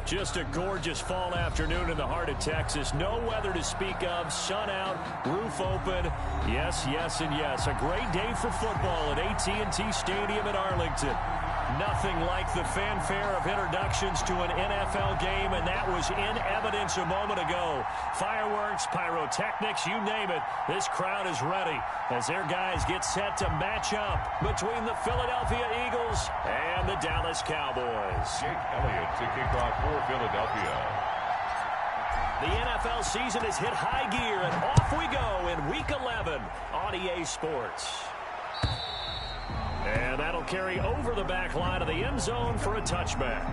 Just a gorgeous fall afternoon in the heart of Texas. No weather to speak of. Sun out, roof open. Yes, yes, and yes. A great day for football at AT&T Stadium in Arlington. Nothing like the fanfare of introductions to an NFL game, and that was in evidence a moment ago. Fireworks, pyrotechnics, you name it. This crowd is ready as their guys get set to match up between the Philadelphia Eagles and the Dallas Cowboys. Jake Elliott to kick off for Philadelphia. The NFL season has hit high gear, and off we go in Week 11 on EA Sports. And that'll carry over the back line of the end zone for a touchback.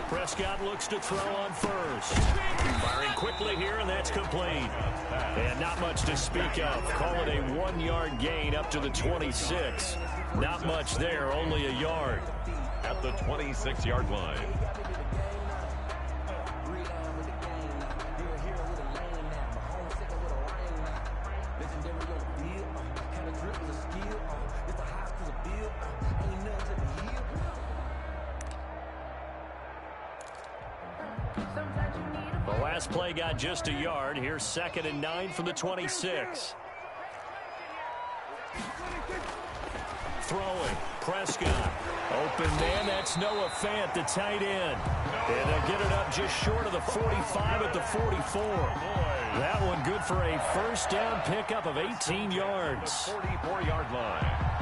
Prescott looks to throw on first. Firing quickly here, and that's complete. And not much to speak of. Call it a 1-yard gain up to the 26. Not much there, only a yard. At the 26-yard line. The last play got just a yard. Here's 2nd and 9 from the 26. Throwing. Prescott. Open man. That's Noah Fant, the tight end. And they'll get it up just short of the 45 at the 44. That one good for a first down pickup of 18 yards. The 44-yard line.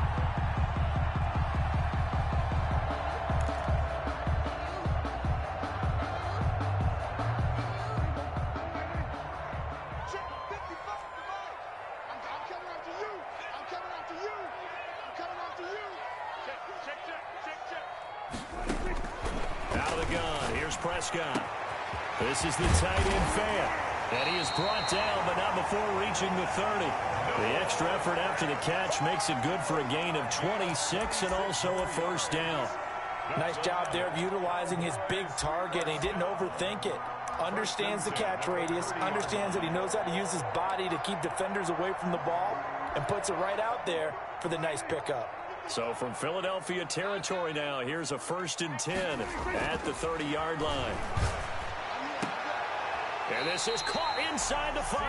Out of the gun. Here's Prescott. This is the tight end Fant. And he is brought down, but not before reaching the 30. The extra effort after the catch makes it good for a gain of 26 and also a first down. Nice job there of utilizing his big target, and he didn't overthink it. Understands the catch radius, understands that he knows how to use his body to keep defenders away from the ball, and puts it right out there for the nice pickup. So from Philadelphia territory now, here's a 1st and 10 at the 30-yard line. And this is caught inside the 5.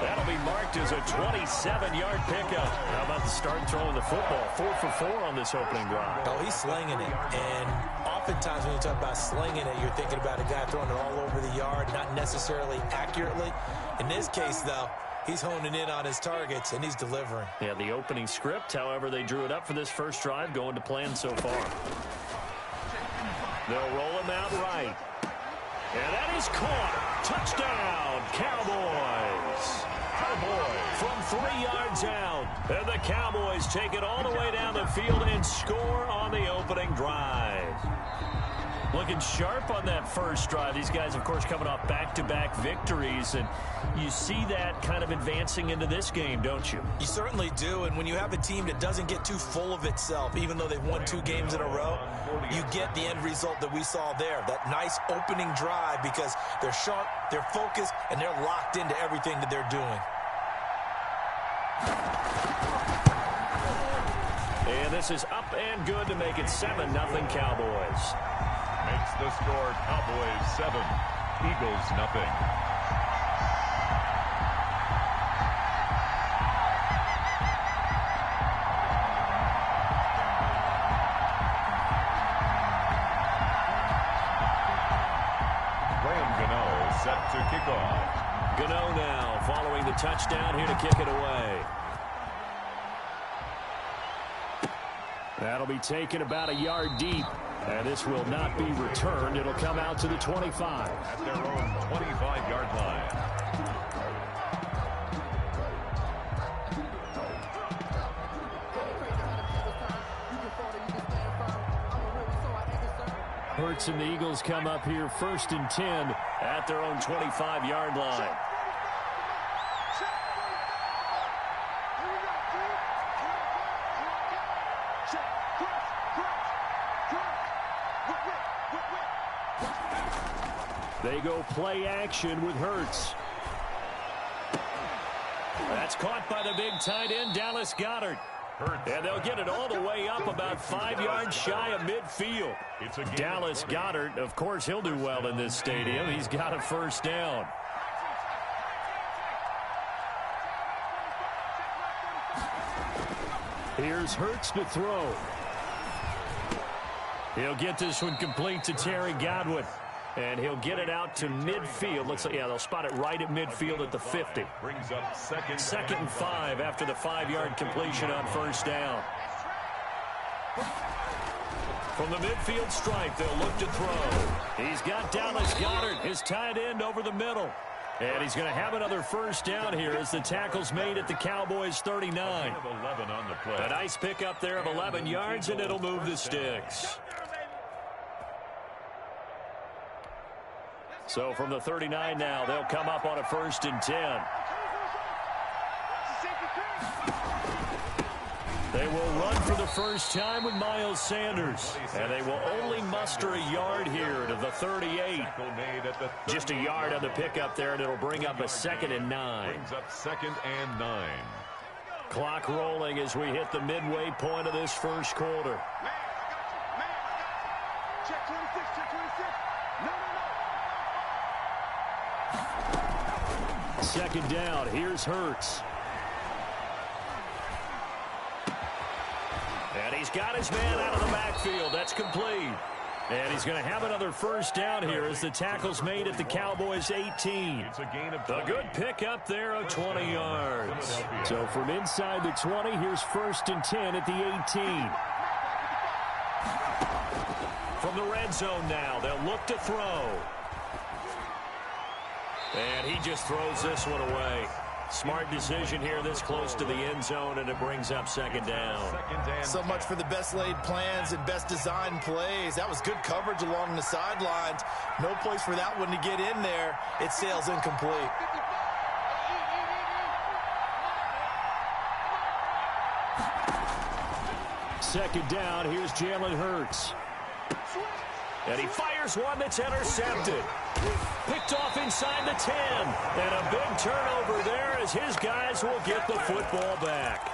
That'll be marked as a 27-yard pickup. How about the start throwing the football? 4 for 4 on this opening drive. Oh, he's slinging it. And oftentimes when you talk about slinging it, you're thinking about a guy throwing it all over the yard, not necessarily accurately. In this case, though, he's honing in on his targets, and he's delivering. Yeah, the opening script, however, they drew it up for this first drive, going to plan so far. They'll roll him out right. And that is caught. Touchdown, Cowboys. From 3 yards out. And the Cowboys take it all the way down the field and score on the opening drive. Looking sharp on that first drive. These guys, of course, coming off back-to-back victories, and you see that kind of advancing into this game, don't you? You certainly do, and when you have a team that doesn't get too full of itself, even though they've won 2 games in a row, you get the end result that we saw there, that nice opening drive, because they're sharp, they're focused, and they're locked into everything that they're doing. And this is up and good to make it 7-0 Cowboys. Makes the score Cowboys 7, Eagles nothing. Set to kick off. Gano now following the touchdown here to kick it away. That'll be taken about a yard deep. And this will not be returned. It'll come out to the 25. At their own 25-yard line. Hurts and the Eagles come up here 1st and 10 at their own 25-yard line. They go play action with Hurts. That's caught by the big tight end, Dallas Goedert. And they'll get it all the way up about 5 yards shy of midfield. Dallas Goedert, of course, he'll do well in this stadium. He's got a first down. Here's Hurts to throw. He'll get this one complete to Terry Godwin. And he'll get it out to midfield. Looks like, yeah, they'll spot it right at midfield at the 50. Brings up second and 5 after the 5-yard completion on first down. From the midfield stripe, they'll look to throw. He's got Dallas Goedert, his tight end, over the middle. And he's going to have another first down here as the tackle's made at the Cowboys' 39. A nice pickup there of 11 yards, and it'll move the sticks. So from the 39 now, they'll come up on a 1st and 10. They will run for the first time with Miles Sanders. And they will only muster a yard here to the 38. Just a yard on the pickup there, and it'll bring up a 2nd and 9. Brings up 2nd and 9. Clock rolling as we hit the midway point of this first quarter. Check 26, check 26. No. 2nd down. Here's Hurts. And he's got his man out of the backfield. That's complete. And he's going to have another first down here as the tackle's made at the Cowboys' 18. It's a gain of a good pickup there of 20 yards. So from inside the 20, here's 1st and 10 at the 18. From the red zone now, they'll look to throw. And he just throws this one away. Smart decision here this close to the end zone, and it brings up 2nd down. So much for the best laid plans and best designed plays. That was good coverage along the sidelines. No place for that one to get in there. It sails incomplete. Second down, here's Jalen Hurts. And he fires one that's intercepted. Picked off inside the 10. And a big turnover there as his guys will get the football back.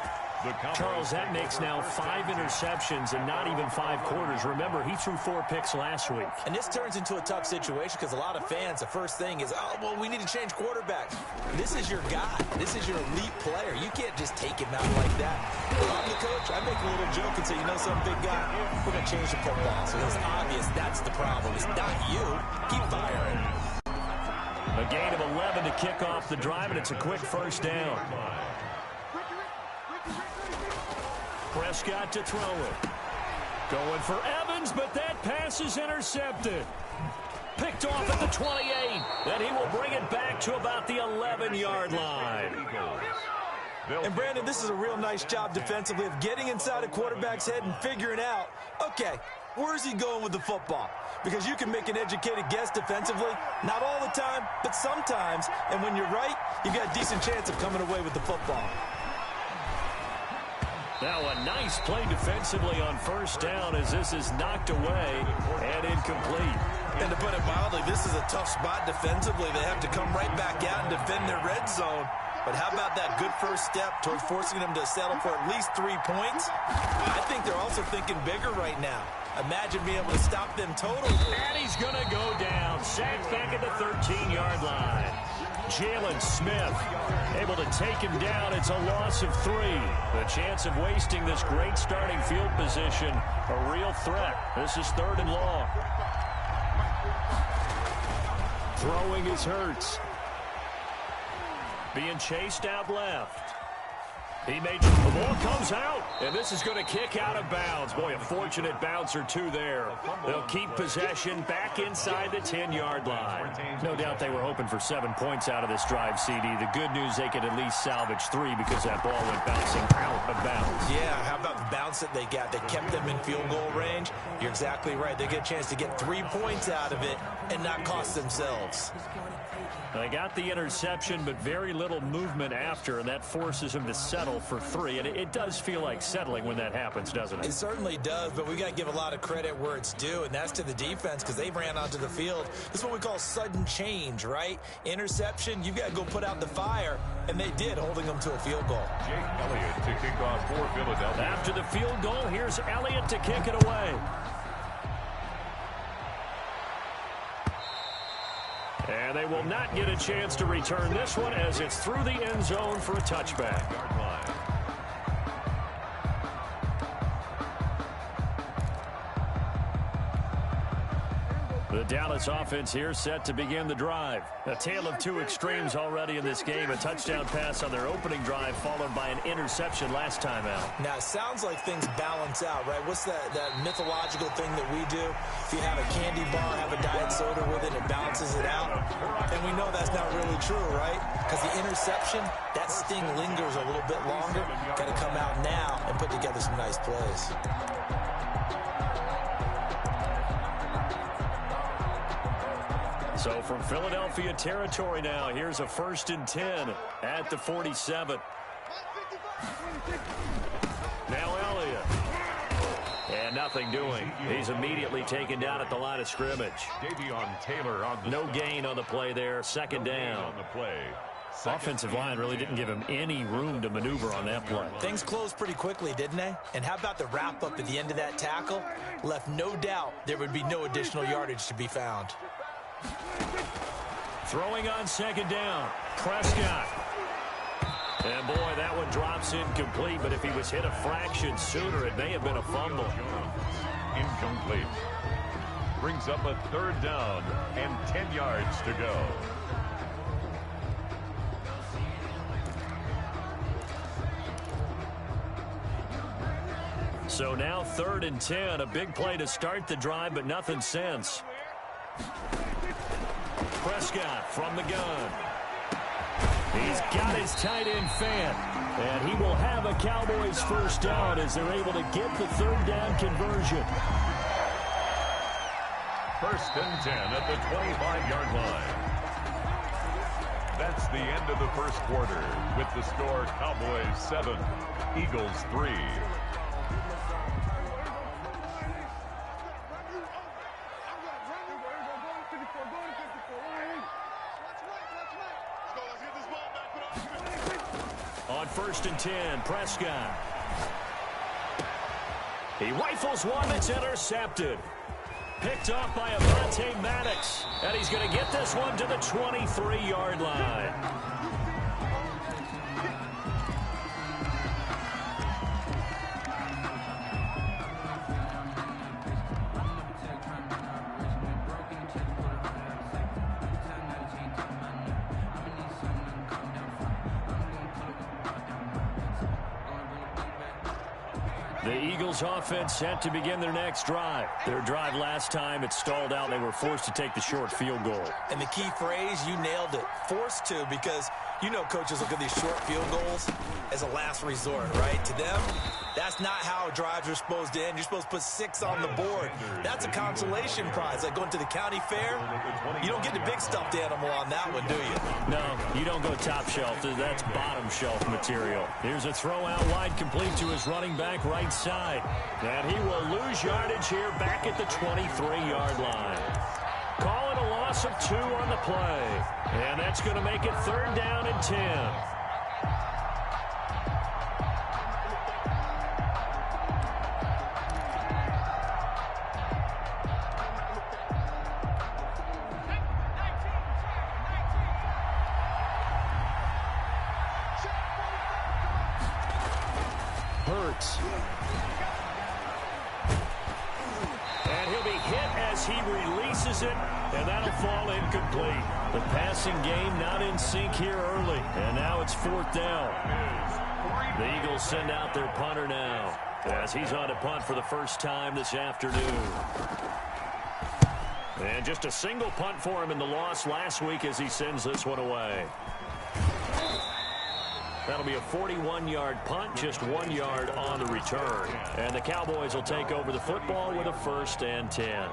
Charles, that makes now 5 interceptions and not even 5 quarters. Remember, he threw 4 picks last week. And this turns into a tough situation because a lot of fans, the first thing is, oh, well, we need to change quarterbacks. This is your guy. This is your elite player. You can't just take him out like that. If I'm the coach, I make a little joke and say, you know something, big guy, we're going to change the football. So it's obvious that's the problem. It's not you. Keep firing. A gain of 11 to kick off the drive, and it's a quick first down. Prescott to throw it. Going for Evans, but that pass is intercepted. Picked off at the 28. Then he will bring it back to about the 11-yard line. And, Brandon, this is a real nice job defensively of getting inside a quarterback's head and figuring out, okay, where's he going with the football? Because you can make an educated guess defensively. Not all the time, but sometimes. And when you're right, you've got a decent chance of coming away with the football. Now a nice play defensively on first down as this is knocked away and incomplete. And to put it mildly, this is a tough spot defensively. They have to come right back out and defend their red zone. But how about that good first step towards forcing them to settle for at least 3 points? I think they're also thinking bigger right now. Imagine being able to stop them totally. And he's going to go down. Sacked back at the 13-yard line. Jalen Smith able to take him down. It's a loss of 3. The chance of wasting this great starting field position, a real threat. This is 3rd and long. Throwing is Hurts. Being chased out left. The ball comes out, and this is going to kick out of bounds. Boy, a fortunate bounce or two there. They'll keep possession back inside the 10-yard line. No doubt they were hoping for 7 points out of this drive, CD. The good news, they could at least salvage 3 because that ball went bouncing out of bounds. Yeah, how about the bounce that they got? They kept them in field goal range. You're exactly right. They get a chance to get 3 points out of it and not cost themselves. They got the interception, but very little movement after, and that forces him to settle for 3. And it does feel like settling when that happens, doesn't it? It certainly does, but we got to give a lot of credit where it's due, and that's to the defense because they ran onto the field. This is what we call sudden change, right? Interception, you've got to go put out the fire, and they did, holding them to a field goal. Jake Elliott to kick off for Philadelphia. After the field goal, here's Elliott to kick it away. And they will not get a chance to return this one as it's through the end zone for a touchback. The Dallas offense here set to begin the drive. A tale of two extremes already in this game. A touchdown pass on their opening drive followed by an interception last time out. Now, it sounds like things balance out, right? What's that mythological thing that we do? If you have a candy bar, have a diet soda with it, it balances it out. And we know that's not really true, right? Because the interception, that sting lingers a little bit longer. Got to come out now and put together some nice plays. So from Philadelphia territory now, here's a 1st and 10 at the 47. Now Elliott. And nothing doing. He's immediately taken down at the line of scrimmage. Davion Taylor on the no gain on the play there. 2nd down. On the play. Offensive line really didn't give him any room to maneuver on that play. Things closed pretty quickly, didn't they? And how about the wrap-up at the end of that tackle? Left no doubt there would be no additional yardage to be found. Throwing on 2nd down. Prescott. And boy, that one drops incomplete, but if he was hit a fraction sooner, it may have been a fumble. Incomplete. Brings up a 3rd down and 10 yards to go. So now 3rd and 10, a big play to start the drive, but nothing since. Prescott from the gun. He's got his tight end fan, and he will have a Cowboys 1st down as they're able to get the 3rd down conversion. 1st and 10 at the 25-yard line. That's the end of the 1st quarter with the score Cowboys 7, Eagles 3. On 1st and 10, Prescott. He rifles one that's intercepted. Picked off by Avonte Maddox. And he's going to get this one to the 23-yard line. The Eagles offense set to begin their next drive. Their drive last time, it stalled out. They were forced to take the short field goal. And the key phrase, you nailed it. Forced to, because you know coaches look at these short field goals as a last resort, right? To them, that's not how drives are supposed to end. You're supposed to put 6 on the board. That's a consolation prize. Like going to the county fair, you don't get the big stuffed animal on that one, do you? No, you don't go top shelf. That's bottom shelf material. Here's a throw out wide complete to his running back right side. And he will lose yardage here back at the 23-yard line. Call it a loss of 2 on the play. And that's going to make it 3rd down and 10. Hurts. And he'll be hit as he releases it, and that'll fall incomplete. The passing game not in sync here early, and now it's 4th down. The Eagles send out their punter now as he's on to punt for the first time this afternoon. And just a single punt for him in the loss last week as he sends this one away. That'll be a 41-yard punt, just 1 yard on the return. And the Cowboys will take over the football with a 1st and 10.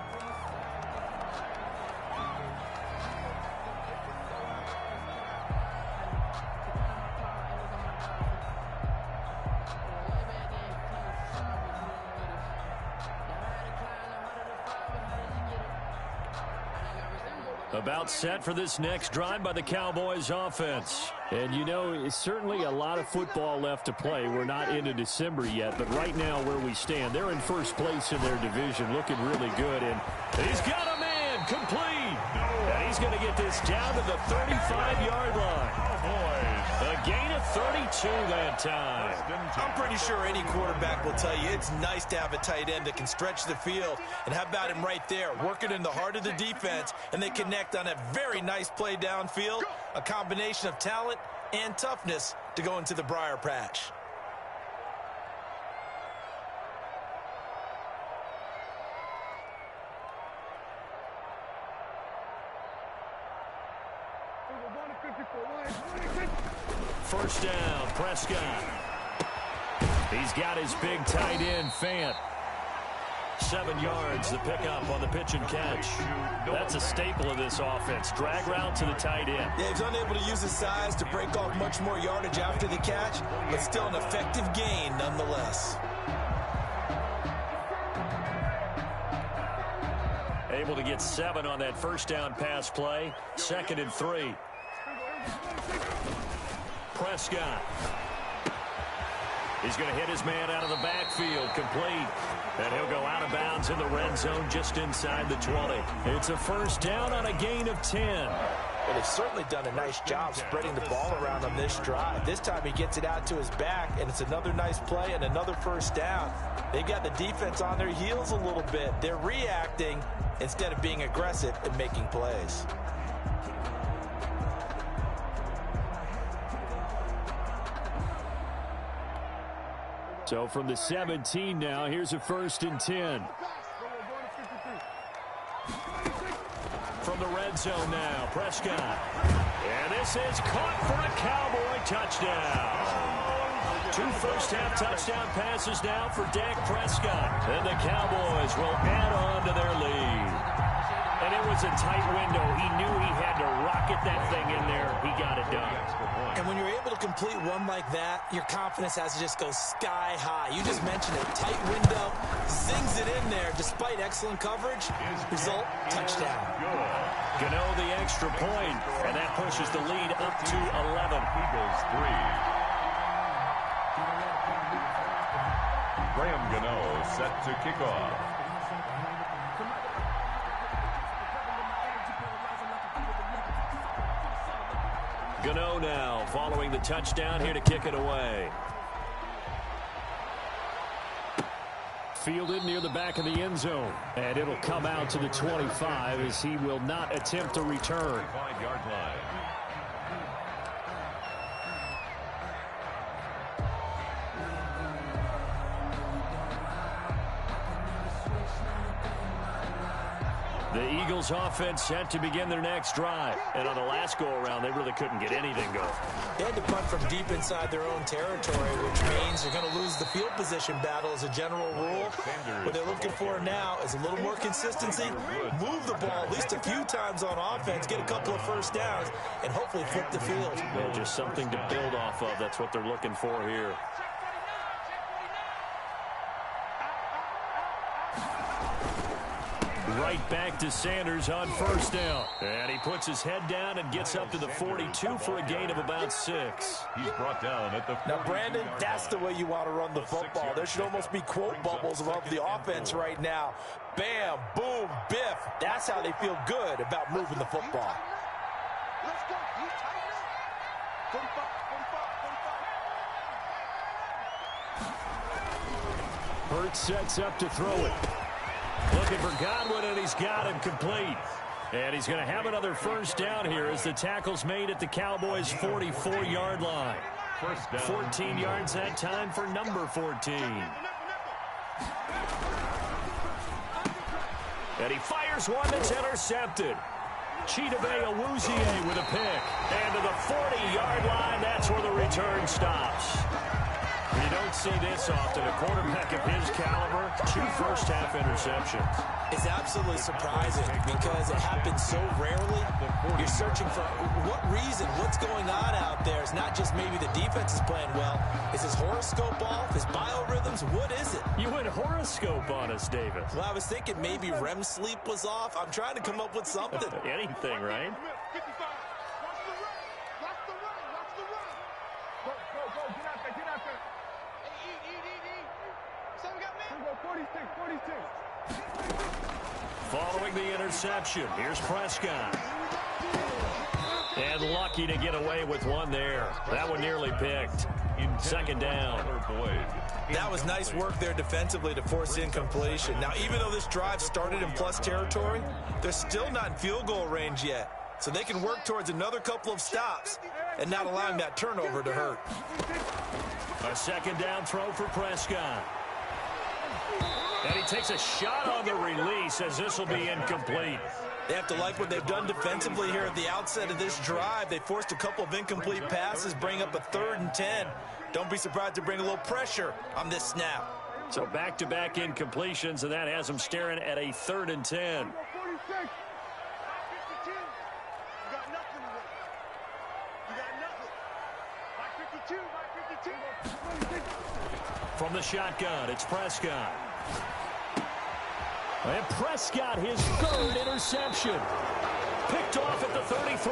About set for this next drive by the Cowboys offense. And, you know, it's certainly a lot of football left to play. We're not into December yet, but right now where we stand, they're in first place in their division, looking really good. And he's got a man complete. And he's going to get this down to the 35-yard line. A gain of 32 that time. I'm pretty sure any quarterback will tell you it's nice to have a tight end that can stretch the field. And how about him right there, working in the heart of the defense, and they connect on a very nice play downfield, a combination of talent and toughness to go into the briar patch. First down, Prescott. He's got his big tight end, Fant. 7 yards, the pickup on the pitch and catch. That's a staple of this offense. Drag route to the tight end. Yeah, he's unable to use his size to break off much more yardage after the catch, but still an effective gain nonetheless. Able to get 7 on that first down pass play. 2nd and 3. Prescott. He's going to hit his man out of the backfield, complete. And he'll go out of bounds in the red zone just inside the 20. It's a first down on a gain of 10. Well, they've certainly done a nice job spreading the ball around on this drive. This time he gets it out to his back, and it's another nice play and another first down. They've got the defense on their heels a little bit. They're reacting instead of being aggressive and making plays. So from the 17 now, here's a 1st and 10. From the red zone now, Prescott. And this is caught for a Cowboy touchdown. 2 first-half touchdown passes now for Dak Prescott. And the Cowboys will add on to their lead. And it was a tight window. He knew he had to rocket that thing in there. He got it done. And when you're able to complete one like that, your confidence has to just go sky high. You just mentioned it. Tight window, zings it in there despite excellent coverage. Result, touchdown. Gano the extra point, and that pushes the lead up to 11. Eagles 3. Graham Gano set to kick off. Gano now following the touchdown here to kick it away. Fielded near the back of the end zone. And it'll come out to the 25 as he will not attempt to return. 5-yard line. The Eagles offense set to begin their next drive. And on the last go-around, they really couldn't get anything going. They had to punt from deep inside their own territory, which means they're going to lose the field position battle as a general rule. What they're looking for now is a little more consistency, move the ball at least a few times on offense, get a couple of first downs, and hopefully flip the field. Yeah, just something to build off of. That's what they're looking for here. Right back to Sanders on first down. And he puts his head down and gets up to the 42 for a gain of about 6. He's brought down at the 40. Now, Brandon, that's the way you want to run the football. There should almost be quote bubbles above the offense right now. Bam, boom, biff. That's how they feel good about moving the football. Let's go. You tighten up. 45, 45, 45. Hurts sets up to throw it. Looking for Godwin, and he's got him complete. And he's going to have another first down here as the tackle's made at the Cowboys' 44-yard line. First down. 14 yards that time for number 14. And he fires one that's intercepted. Chidobe Awuzie with a pick. And to the 40-yard line, that's where the return stops. You don't see this often. A quarterback of his caliber, 2 first-half interceptions. It's absolutely surprising because it happens so rarely. You're searching for what reason, what's going on out there. It's not just maybe the defense is playing well. Is his horoscope off? His biorhythms? What is it? You went horoscope on us, David. Well, I was thinking maybe REM sleep was off. I'm trying to come up with something. Anything, right? 55. Watch the run. Watch the run. Watch the run. Go. Get out there. Get out there. Hey, eat. So we got men. Go 46. Following the interception, here's Prescott. And lucky to get away with one there. That one nearly picked. Second down. That was nice work there defensively to force incompletion. Now, even though this drive started in plus territory, they're still not in field goal range yet. So they can work towards another couple of stops and not allowing that turnover to hurt. A second down throw for Prescott. And he takes a shot on the release as this will be incomplete. They have to like what they've done defensively here at the outset of this drive. They forced a couple of incomplete passes, bring up a 3rd and 10. Don't be surprised to bring a little pressure on this snap. So back-to-back incompletions, and that has them staring at a 3rd and 10. 46. 52. You got nothing to work. You got nothing. 52. From the shotgun, it's Prescott. And Prescott, his 3rd interception. Picked off at the 33.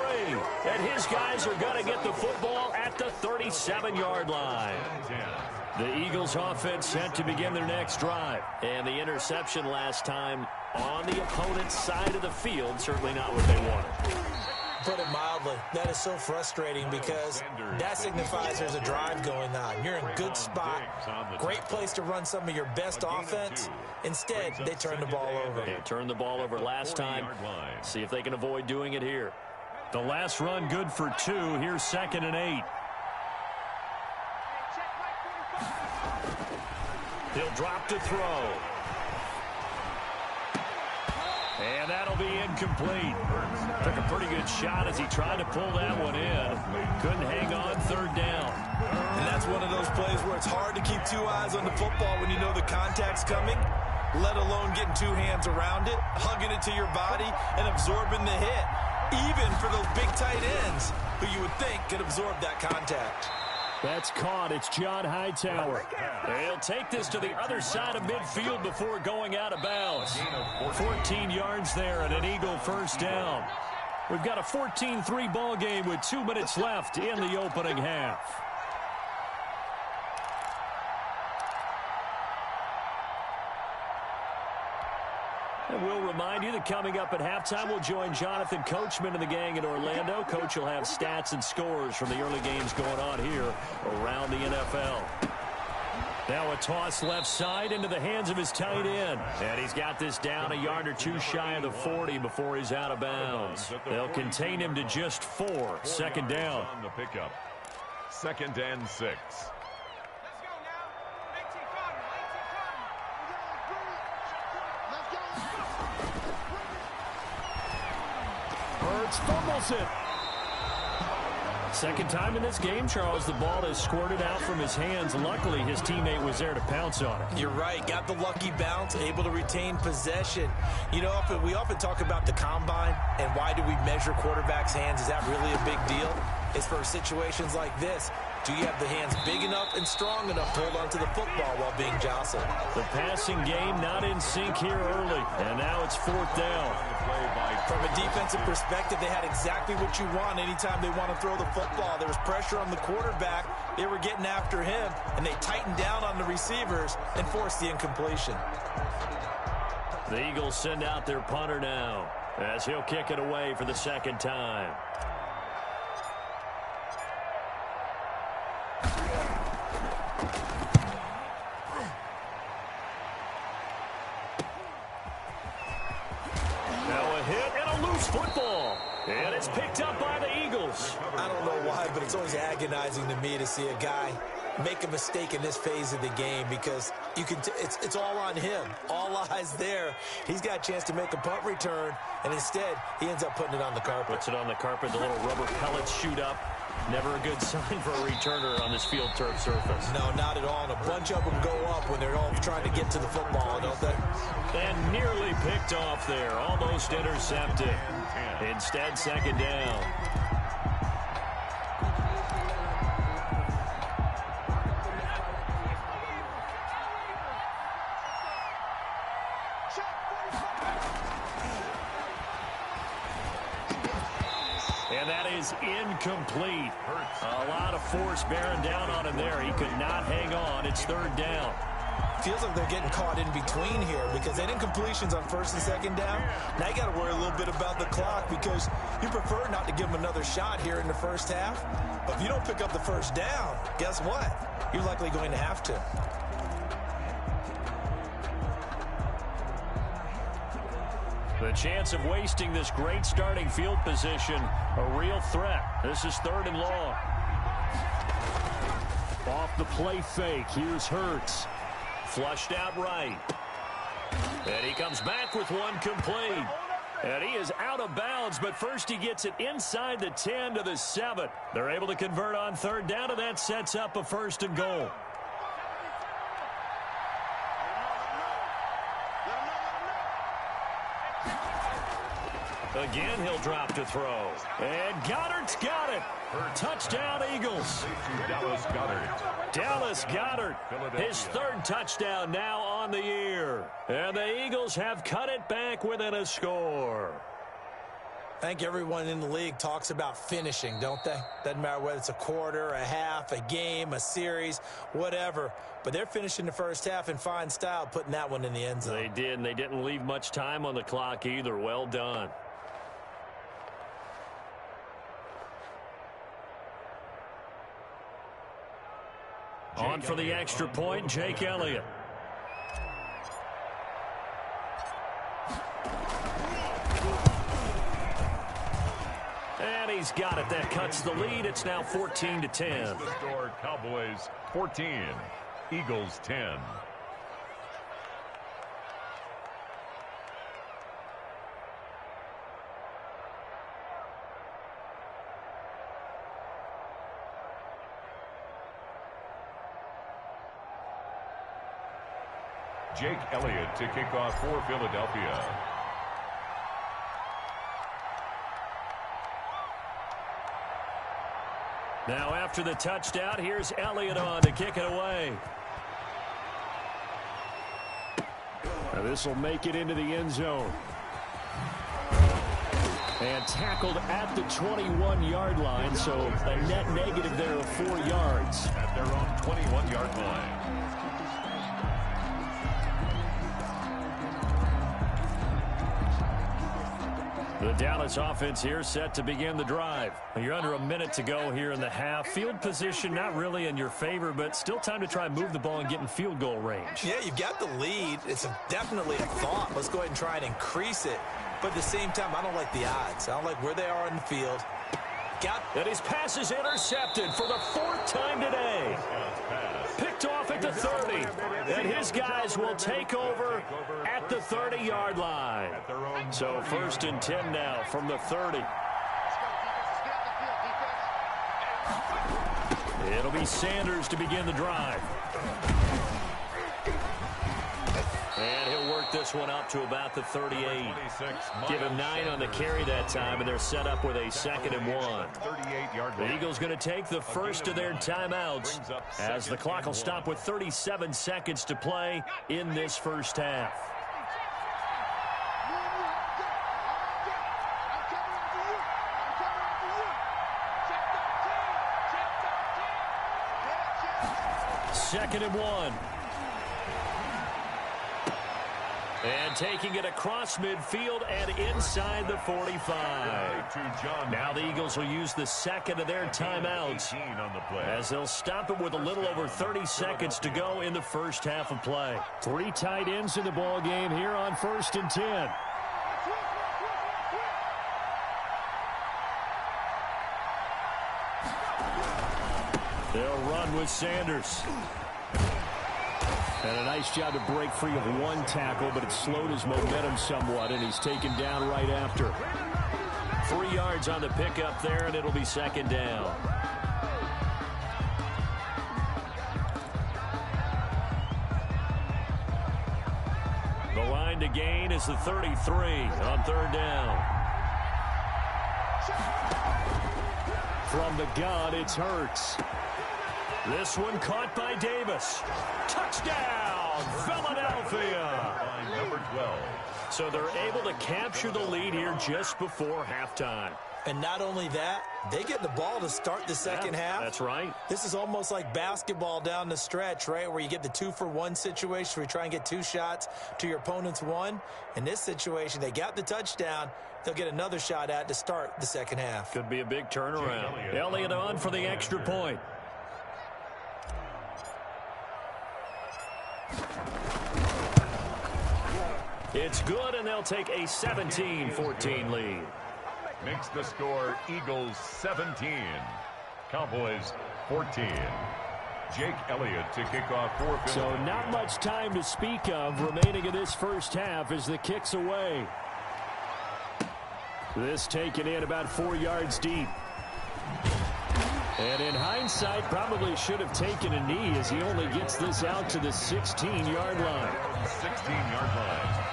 And his guys are going to get the football at the 37-yard line. The Eagles offense set to begin their next drive. And the interception last time on the opponent's side of the field, certainly not what they wanted. Put it mildly, that is so frustrating because that signifies there's a drive going on. You're in a good spot, great place to run some of your best offense. Instead, they turn the ball over. They turned the ball over last time. See if they can avoid doing it here. The last run good for 2. Here's 2nd and 8. He'll drop to throw. And that'll be incomplete. Took a pretty good shot as he tried to pull that one in. Couldn't hang on 3rd down. And that's one of those plays where it's hard to keep 2 eyes on the football when you know the contact's coming, let alone getting 2 hands around it, hugging it to your body, and absorbing the hit. Even for those big tight ends who you would think could absorb that contact. That's caught. It's John Hightower. They'll take this to the other side of midfield before going out of bounds. 14 yards there and an Eagle first down. We've got a 14-3 ball game with 2 minutes left in the opening half. And we'll remind you that coming up at halftime, we'll join Jonathan Coachman and the gang in Orlando. Coach will have stats and scores from the early games going on here around the NFL. Now a toss left side into the hands of his tight end. And he's got this down a yard or 2 shy of the 40 before he's out of bounds. They'll contain him to just 4. 2nd down. On the pickup. 2nd and 6. Hurts fumbles it. Second time in this game, Charles, the ball has squirted out from his hands. Luckily, his teammate was there to pounce on it. You're right. Got the lucky bounce, able to retain possession. You know, we often talk about the combine and why do we measure quarterbacks' hands. Is that really a big deal? It's for situations like this. Do you have the hands big enough and strong enough to hold onto the football while being jostled? The passing game not in sync here early. And now it's 4th down. From a defensive perspective, they had exactly what you want anytime they want to throw the football. There was pressure on the quarterback. They were getting after him, and they tightened down on the receivers and forced the incompletion. The Eagles send out their punter now as he'll kick it away for the 2nd time. Now a hit and a loose football. And it's picked up by the Eagles. I don't know why, but it's always agonizing to me to see a guy make a mistake in this phase of the game because you can it's all on him. All eyes there. He's got a chance to make a punt return, and instead he ends up putting it on the carpet. Puts it on the carpet. The little rubber pellets shoot up. Never a good sign for a returner on this field turf surface. No, not at all. And a bunch of them go up when they're all trying to get to the football, don't they? And nearly picked off there. Almost intercepted. Instead, second down. And that is incomplete. A lot of force bearing down on him there. He could not hang on. It's third down. Feels like they're getting caught in between here because they didn't incompletions on first and second down. Now you got to worry a little bit about the clock because you prefer not to give them another shot here in the first half. But if you don't pick up the first down, guess what? You're likely going to have to. The chance of wasting this great starting field position, a real threat. This is third and long. Off the play fake, here's Hurts. Flushed out right. And he comes back with one complete. And he is out of bounds, but first he gets it inside the 10 to the 7. They're able to convert on third down, and that sets up a first and goal. Again, he'll drop to throw. And Goddard's got it. Touchdown, Eagles. Dallas Goedert. Dallas Goedert, his third touchdown now on the year. And the Eagles have cut it back within a score. I think everyone in the league talks about finishing, don't they? Doesn't matter whether it's a quarter, a half, a game, a series, whatever. But they're finishing the first half in fine style, putting that one in the end zone. They did, and they didn't leave much time on the clock either. Well done. On for the extra point, Jake Elliott. And he's got it. That cuts the lead. It's now 14-10. The score, Cowboys 14, Eagles 10. Jake Elliott to kick off for Philadelphia. Now after the touchdown, here's Elliott on to kick it away. Now this will make it into the end zone. And tackled at the 21-yard line, so a net negative there of 4 yards. At their own 21-yard line. The Dallas offense here set to begin the drive. You're under a minute to go here in the half. Field position not really in your favor, but still time to try and move the ball and get in field goal range. Yeah, you've got the lead. It's definitely a thought. Let's go ahead and try and increase it. But at the same time, I don't like the odds. I don't like where they are in the field. And his pass is intercepted for the 4th time today. Picked off at the 30. And his guys will take over at the 30-yard line. So 1st and 10 now from the 30. It'll be Sanders to begin the drive. And he'll work this one up to about the 38. Give him 9 on the carry that time, and they're set up with a 2nd and 1. The Eagles going to take the first of their timeouts as the clock will stop with 37 seconds to play in this first half. Second and 1. And taking it across midfield and inside the 45. Now the Eagles will use the second of their timeouts as they'll stop it with a little over 30 seconds to go in the first half of play. 3 tight ends in the ball game here on 1st and 10. They'll run with Sanders. And a nice job to break free of one tackle, but it slowed his momentum somewhat, and he's taken down right after. 3 yards on the pickup there, and it'll be second down. The line to gain is the 33 on third down. From the gun, it's Hurts. This one caught by Davis. Touchdown, Philadelphia. Number 12. So they're able to capture the lead here just before halftime. And not only that, they get the ball to start the second half. That's right. This is almost like basketball down the stretch, right, where you get the 2-for-1 situation where you try and get 2 shots to your opponent's 1. In this situation, they got the touchdown. They'll get another shot at to start the second half. Could be a big turnaround. Elliott on for the extra point. It's good, and they'll take a 17-14 lead. Makes the score Eagles 17. Cowboys 14. Jake Elliott to kick off for Philadelphia. So not much time to speak of remaining in this first half as the kick's away. This taken in about 4 yards deep. And in hindsight, probably should have taken a knee as he only gets this out to the 16-yard line. 16-yard line.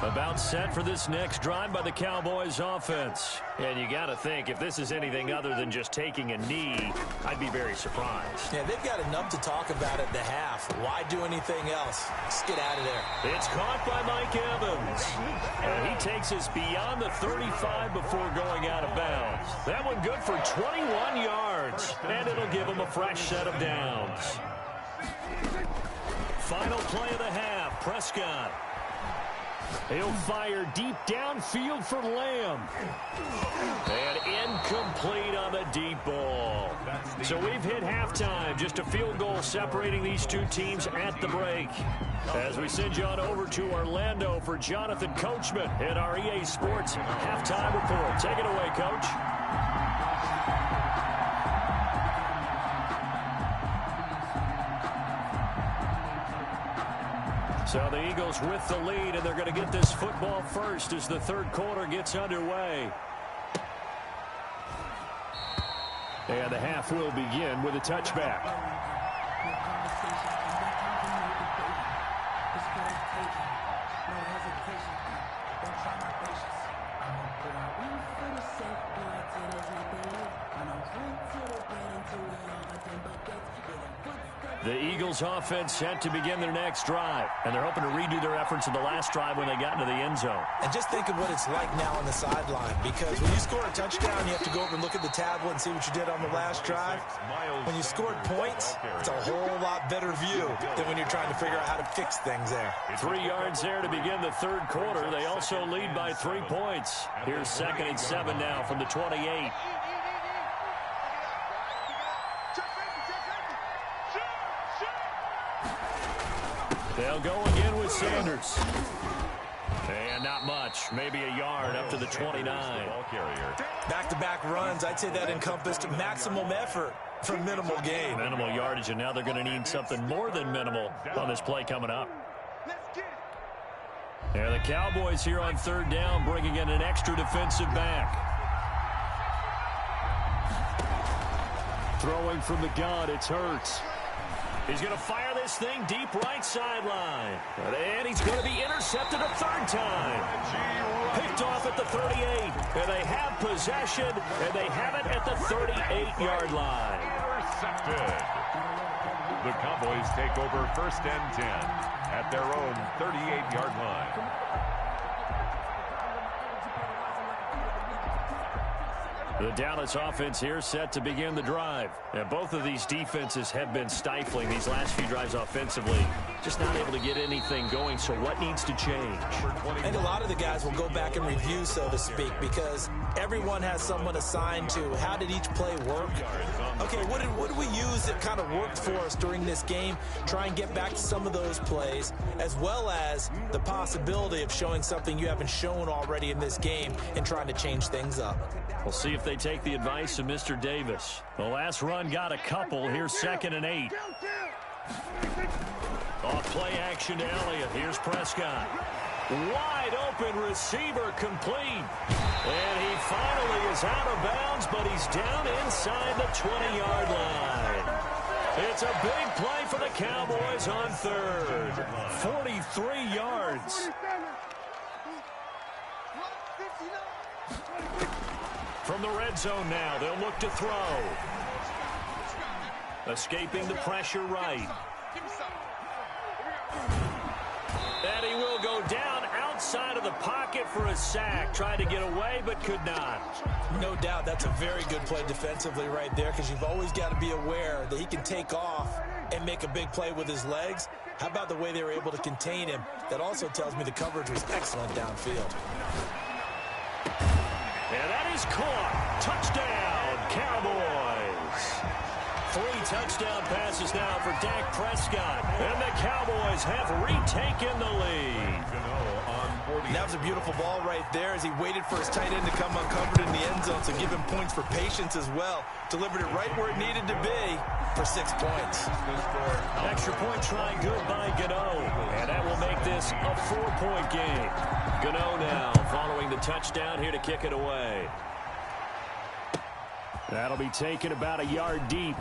About set for this next drive by the Cowboys offense. And you got to think, if this is anything other than just taking a knee, I'd be very surprised. Yeah, they've got enough to talk about at the half. Why do anything else? Just get out of there. It's caught by Mike Evans. And he takes us beyond the 35 before going out of bounds. That one good for 21 yards. And it'll give him a fresh set of downs. Final play of the half, Prescott. He'll fire deep downfield for Lamb. And incomplete on the deep ball. So we've hit halftime. Just a field goal separating these two teams at the break. As we send you on over to Orlando for Jonathan Coachman in our EA Sports halftime report. Take it away, Coach. So the Eagles with the lead, and they're going to get this football first as the third quarter gets underway. And the half will begin with a touchback. The Eagles offense set to begin their next drive, and they're hoping to redo their efforts in the last drive when they got into the end zone. And just think of what it's like now on the sideline, because when you score a touchdown, you have to go over and look at the tablet and see what you did on the last drive. When you scored points, it's a whole lot better view than when you're trying to figure out how to fix things there. 3 yards there to begin the third quarter. They also lead by 3 points. Here's 2nd and 7 now from the 28. They'll go again with Sanders. And not much. Maybe a yard up to the 29. Back-to-back runs, I'd say that encompassed maximum effort for minimal gain. Minimal yardage, and now they're going to need something more than minimal on this play coming up. And the Cowboys here on third down bringing in an extra defensive back. Throwing from the gun, it's Hurts. He's going to fire this thing deep right sideline. And he's going to be intercepted a third time. Picked off at the 38. And they have possession, and they have it at the 38-yard line. Intercepted. The Cowboys take over 1st and 10 at their own 38-yard line. The Dallas offense here set to begin the drive. And both of these defenses have been stifling these last few drives offensively. Just not able to get anything going, so what needs to change? I think a lot of the guys will go back and review, so to speak, because everyone has someone assigned to how did each play work. Okay, what did we use that kind of worked for us during this game? Try and get back to some of those plays, as well as the possibility of showing something you haven't shown already in this game and trying to change things up. We'll see if they take the advice of Mr. Davis. The last run got a couple. Here's 2nd and 8. Off play action to Elliott. Here's Prescott. Wide open receiver complete. And he finally is out of bounds, but he's down inside the 20-yard line. It's a big play for the Cowboys on 3rd. 43 yards. From the red zone now, they'll look to throw. Escaping the pressure right. And he will go down outside of the pocket for a sack. Tried to get away, but could not. No doubt that's a very good play defensively right there, because you've always got to be aware that he can take off and make a big play with his legs. How about the way they were able to contain him? That also tells me the coverage was excellent downfield. And that is caught. Touchdown, Cowboys. 3 touchdown passes now for Dak Prescott. And the Cowboys have retaken the lead. That was a beautiful ball right there as he waited for his tight end to come uncovered in the end zone, so give him points for patience as well. Delivered it right where it needed to be for 6 points. Extra point try good by Gano. And that will make this a 4-point game. Gano now following the touchdown here to kick it away. That'll be taken about a yard deep.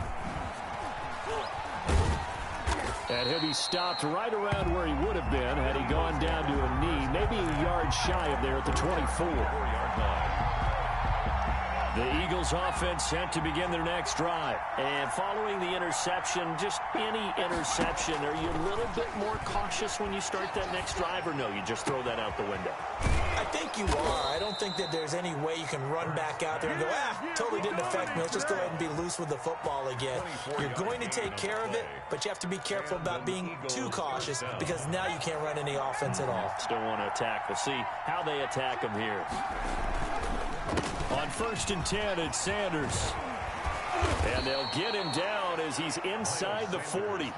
And he'll be stopped right around where he would have been had he gone down to a knee, maybe a yard shy of there at the 24-yard line. The Eagles offense set to begin their next drive. And following the interception, just any interception, are you a little bit more cautious when you start that next drive, or no, you just throw that out the window? I think you are. I don't think that there's any way you can run back out there and go, totally didn't affect me. Let's just go ahead and be loose with the football again. You're going to take care of it, but you have to be careful about being too cautious, because now you can't run any offense at all. Still want to attack. We'll see how they attack them here. On 1st and 10, it's Sanders. And they'll get him down as he's inside the 40.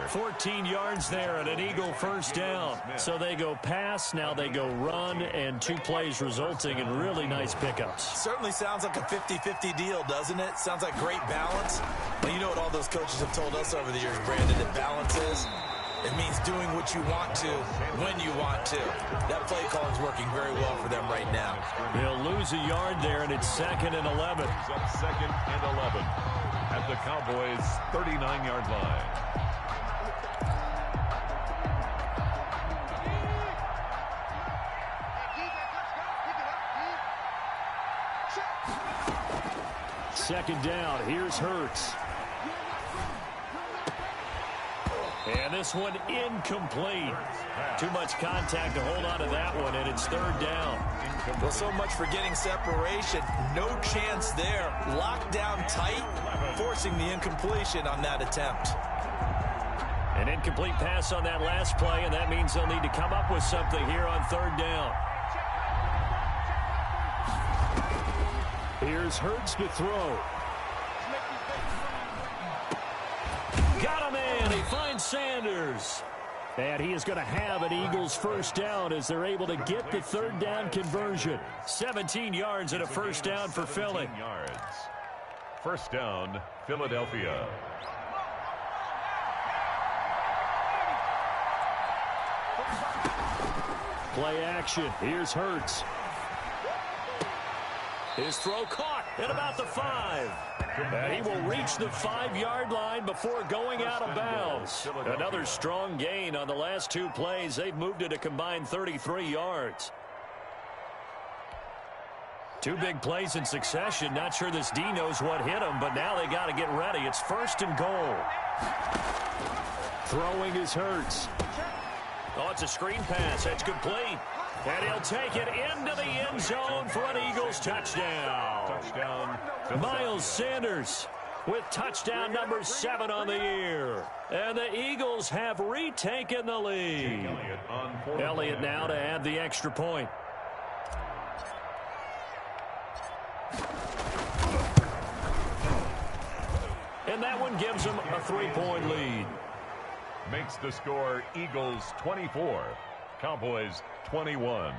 14 yards there and an Eagle first down. So they go pass, now they go run, and 2 plays resulting in really nice pickups. Certainly sounds like a 50-50 deal, doesn't it? Sounds like great balance. Well, you know what all those coaches have told us over the years, Brandon, that balance is? It means doing what you want to, when you want to. That play calling is working very well for them right now. They'll lose a yard there, and it's 2nd and 11. He's up 2nd and 11 at the Cowboys' 39-yard line. Second down. Here's Hurts. And this one incomplete. Too much contact to hold on to that one, and it's 3rd down. Well, so much for getting separation. No chance there. Locked down tight, forcing the incompletion on that attempt. An incomplete pass on that last play, and that means they'll need to come up with something here on 3rd down. Here's Hurts to throw. Got him in. He finds Sanders. And he is going to have an Eagles first down as they're able to get the 3rd down conversion. 17 yards and a first down for Philly. First down, Philadelphia. Play action. Here's Hurts. His throw caught at about the 5. And he will reach the 5-yard line before going out of bounds. Another strong gain on the last 2 plays. They've moved it a combined 33 yards. 2 big plays in succession. Not sure this D knows what hit him, but now they got to get ready. It's 1st and goal. Throwing is Hurts. Oh, it's a screen pass. That's complete. And he'll take it into the end zone for an Eagles touchdown. Miles Sanders with touchdown number 7 on the year. And the Eagles have retaken the lead. Elliott now to add the extra point. And that one gives them a 3-point lead. Makes the score Eagles 24, Cowboys 21.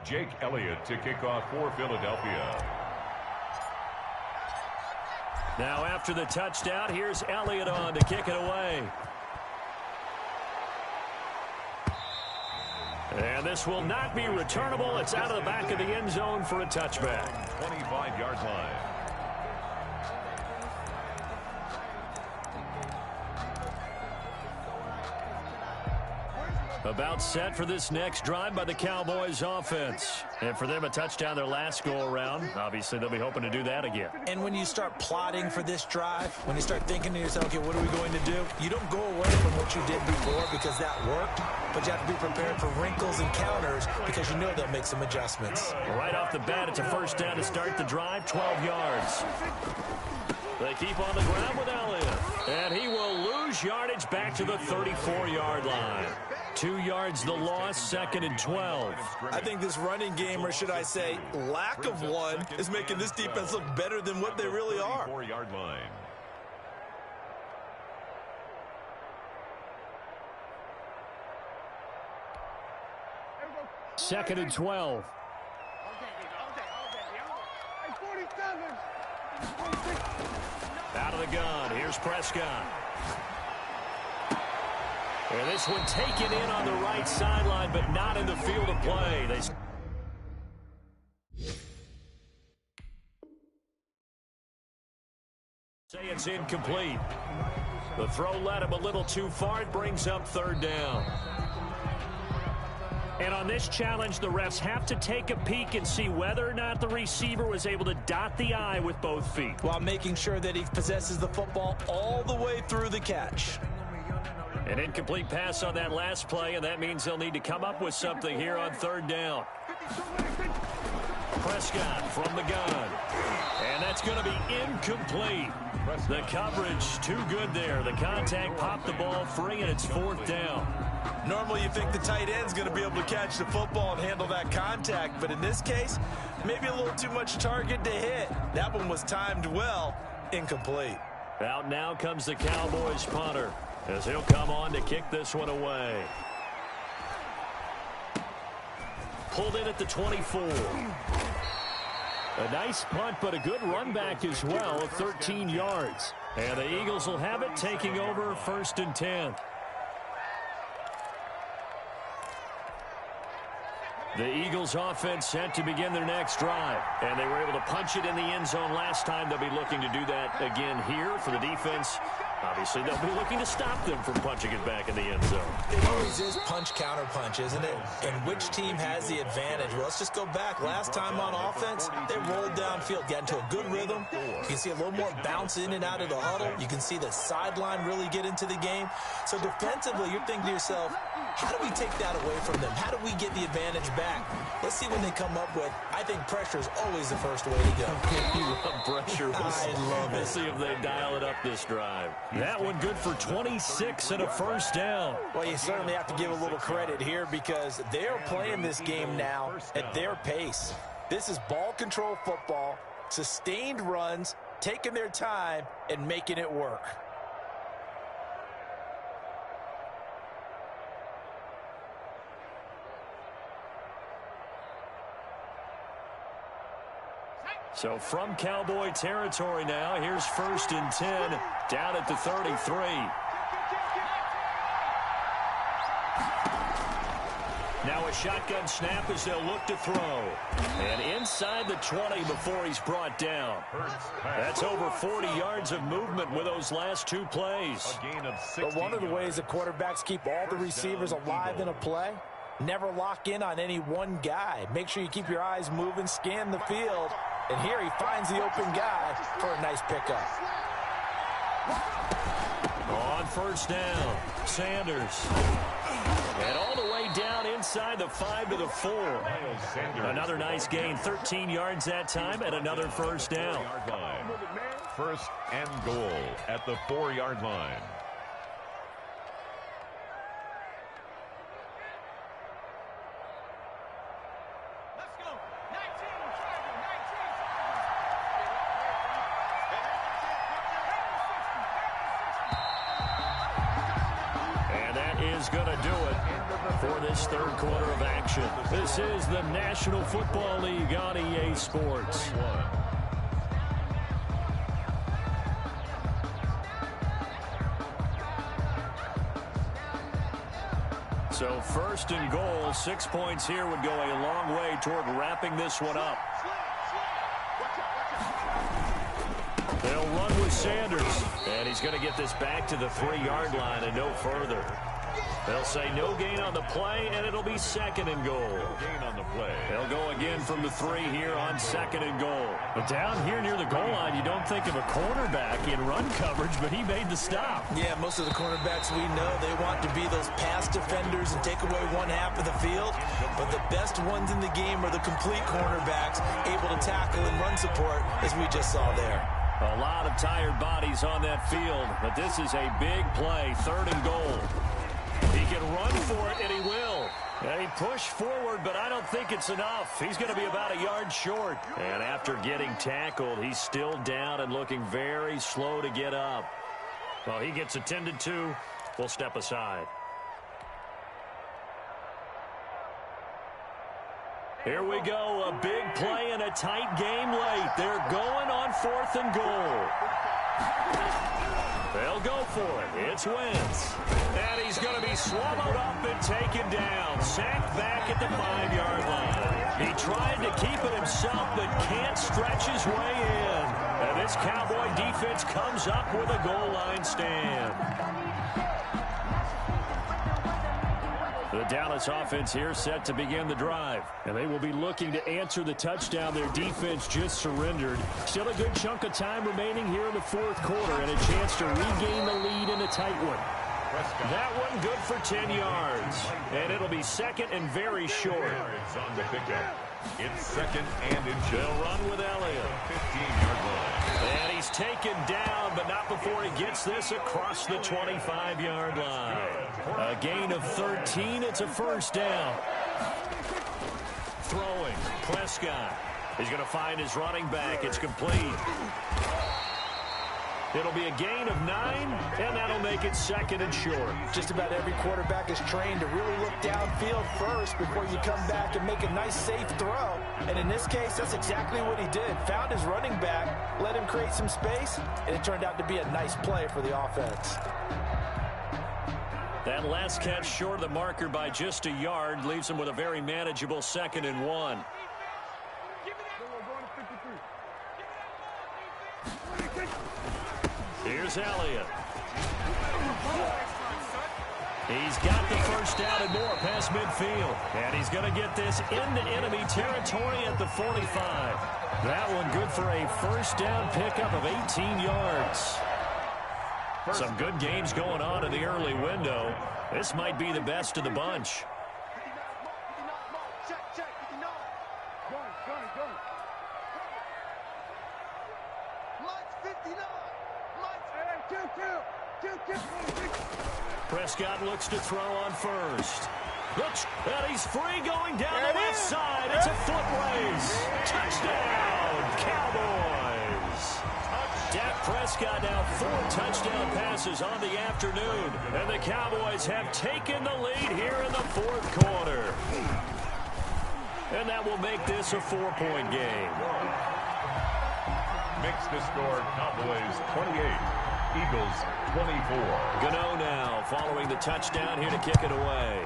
Jake Elliott to kick off for Philadelphia. Now after the touchdown, here's Elliott on to kick it away. And this will not be returnable. It's out of the back of the end zone for a touchback. 25-yard line. About set for this next drive by the Cowboys offense. And for them, a touchdown their last go-around. Obviously, they'll be hoping to do that again. And when you start plotting for this drive, when you start thinking to yourself, okay, what are we going to do? You don't go away from what you did before because that worked, but you have to be prepared for wrinkles and counters because you know they'll make some adjustments. Right off the bat, it's a first down to start the drive, 12 yards. They keep on the ground with Elliott. And he will lose yardage back to the 34-yard line. 2 yards the loss, 2nd and 12. I think this running game, or should I say lack of one, is making this defense look better than what they really are. 4-yard line. Second and 12. Out of the gun. Here's Prescott. And this one taken in on the right sideline, but not in the field of play. They say it's incomplete. The throw led him a little too far. It brings up 3rd down. And on this challenge, the refs have to take a peek and see whether or not the receiver was able to dot the I with both feet, while making sure that he possesses the football all the way through the catch. An incomplete pass on that last play, and that means they'll need to come up with something here on 3rd down. Prescott from the gun. And that's going to be incomplete. The coverage too good there. The contact popped the ball free, and it's 4th down. Normally you think the tight end's going to be able to catch the football and handle that contact, but in this case, maybe a little too much target to hit. That one was timed well. Incomplete. Out now comes the Cowboys punter, as he'll come on to kick this one away. Pulled in at the 24. A nice punt, but a good run back as well of 13 yards. And the Eagles will have it, taking over 1st and 10. The Eagles offense set to begin their next drive. And they were able to punch it in the end zone last time. They'll be looking to do that again here for the defense. Obviously, they'll be looking to stop them from punching it back in the end zone. It always is punch-counter-punch, isn't it? And which team has the advantage? Well, let's just go back. Last time on offense, they rolled downfield, got into a good rhythm. You can see a little more bounce in and out of the huddle. You can see the sideline really get into the game. So defensively, you're thinking to yourself, how do we take that away from them? How do we get the advantage back? Let's see what they come up with. I think pressure is always the first way to go. You love pressure. I love it. We'll see if they dial it up this drive. That one good for 26 and a 1st down. Well, you certainly have to give a little credit here because they're playing this game now at their pace. This is ball control football, sustained runs, taking their time, and making it work. So from Cowboy territory now, here's 1st and 10, down at the 33. Now a shotgun snap as they'll look to throw. And inside the 20 before he's brought down. That's over 40 yards of movement with those last 2 plays. But one of the ways the quarterbacks keep all the receivers alive in a play, never lock in on any one guy. Make sure you keep your eyes moving, scan the field. And here he finds the open guy for a nice pickup. On 1st down, Sanders. And all the way down inside the 5 to the 4. Another nice gain, 13 yards that time, and another 1st down. 1st and goal at the 4-yard line. Going to do it. for this third quarter of action. This is the National Football League on EA Sports. So first and goal, 6 points here would go a long way toward wrapping this one up. They'll run with Sanders, and he's going to get this back to the 3-yard line and no further. They'll say no gain on the play, and it'll be second and goal. No gain on the play. They'll go again from the 3 here on second and goal. But down here near the goal line, you don't think of a cornerback in run coverage, but he made the stop. Yeah, most of the cornerbacks we know, they want to be those pass defenders and take away one half of the field. But the best ones in the game are the complete cornerbacks, able to tackle and run support, as we just saw there. A lot of tired bodies on that field, but this is a big play, third and goal. He can run for it, and he will. And he pushed forward, but I don't think it's enough. He's going to be about a yard short. And after getting tackled, he's still down and looking very slow to get up. Well, he gets attended to. We'll step aside. Here we go, a big play and a tight game late. They're going on fourth and goal. They'll go for it. It's Wentz. And he's going to be swallowed up and taken down. Sacked back at the 5-yard line. He tried to keep it himself, but can't stretch his way in. And this Cowboy defense comes up with a goal line stand. The Dallas offense here set to begin the drive. And they will be looking to answer the touchdown their defense just surrendered. Still a good chunk of time remaining here in the fourth quarter and a chance to regain the lead in a tight one. That one good for 10 yards. And it'll be second and very short. On the pickup. It's second and inches. They'll run with Elliott. 15-yard line. And he's taken down, but not before he gets this across the 25-yard line. A gain of 13. It's a first down. Throwing. Prescott. He's going to find his running back. It's complete. It'll be a gain of 9, and that'll make it second and short. Just about every quarterback is trained to really look downfield first before you come back and make a nice, safe throw. And in this case, that's exactly what he did. Found his running back, let him create some space, and it turned out to be a nice play for the offense. That last catch short of the marker by just a yard leaves him with a very manageable second and 1. Here's Elliott. He's got the first down and more past midfield. And he's going to get this into enemy territory at the 45. That one good for a first down pickup of 18 yards. Some good games going on in the early window. This might be the best of the bunch. Prescott looks to throw on first. Looks, and he's free going down the left side. It's a foot race. Touchdown, Cowboys. Dak Prescott now 4 touchdown passes on the afternoon. And the Cowboys have taken the lead here in the fourth quarter. And that will make this a 4-point game. Makes the score Cowboys 28. Eagles 24. Gano now following the touchdown here to kick it away.